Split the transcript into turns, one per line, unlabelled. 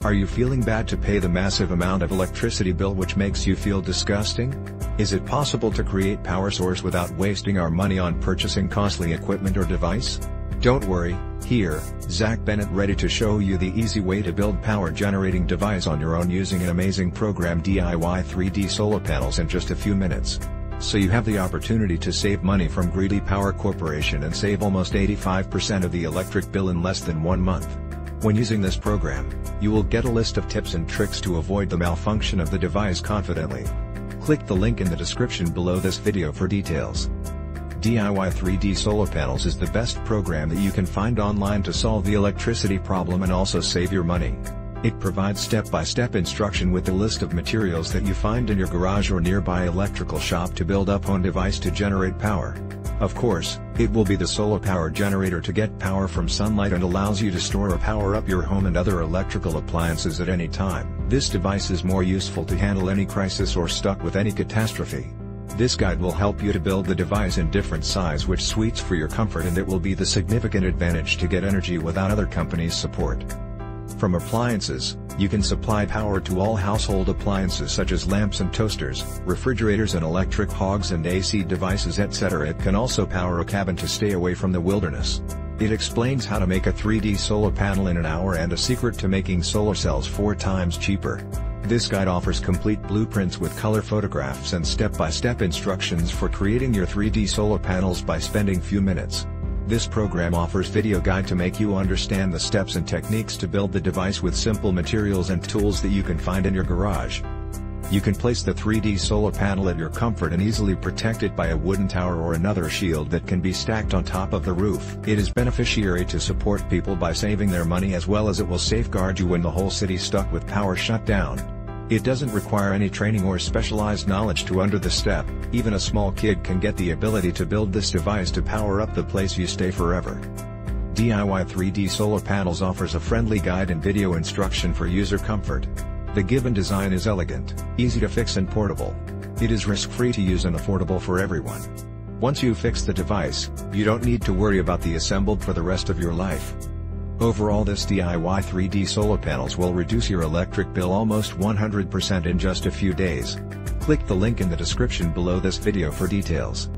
Are you feeling bad to pay the massive amount of electricity bill which makes you feel disgusting? Is it possible to create power source without wasting our money on purchasing costly equipment or device? Don't worry, here, Zach Bennett ready to show you the easy way to build power generating device on your own using an amazing program DIY 3D solar panels in just a few minutes. So you have the opportunity to save money from greedy power corporation and save almost 85% of the electric bill in less than 1 month. When using this program, you will get a list of tips and tricks to avoid the malfunction of the device confidently. Click the link in the description below this video for details. DIY 3D solar panels is the best program that you can find online to solve the electricity problem and also save your money. It provides step-by-step instruction with a list of materials that you find in your garage or nearby electrical shop to build up on device to generate power. Of course, it will be the solar power generator to get power from sunlight and allows you to store or power up your home and other electrical appliances at any time. This device is more useful to handle any crisis or stuck with any catastrophe. This guide will help you to build the device in different size which suits for your comfort, and it will be the significant advantage to get energy without other companies' support. From appliances, you can supply power to all household appliances such as lamps and toasters, refrigerators and electric hogs and AC devices etc. It can also power a cabin to stay away from the wilderness. It explains how to make a 3D solar panel in an hour and a secret to making solar cells 4 times cheaper. This guide offers complete blueprints with color photographs and step-by-step instructions for creating your 3D solar panels by spending few minutes. This program offers video guide to make you understand the steps and techniques to build the device with simple materials and tools that you can find in your garage. You can place the 3D solar panel at your comfort and easily protect it by a wooden tower or another shield that can be stacked on top of the roof. It is beneficiary to support people by saving their money, as well as it will safeguard you when the whole city stuck with power shut down. It doesn't require any training or specialized knowledge to under the step. Even a small kid can get the ability to build this device to power up the place you stay forever. DIY 3D solar panels offers a friendly guide and video instruction for user comfort. The given design is elegant, easy to fix and portable. It is risk-free to use and affordable for everyone. Once you fix the device, you don't need to worry about the assembled for the rest of your life. Overall, this DIY 3D solar panels will reduce your electric bill almost 100% in just a few days. Click the link in the description below this video for details.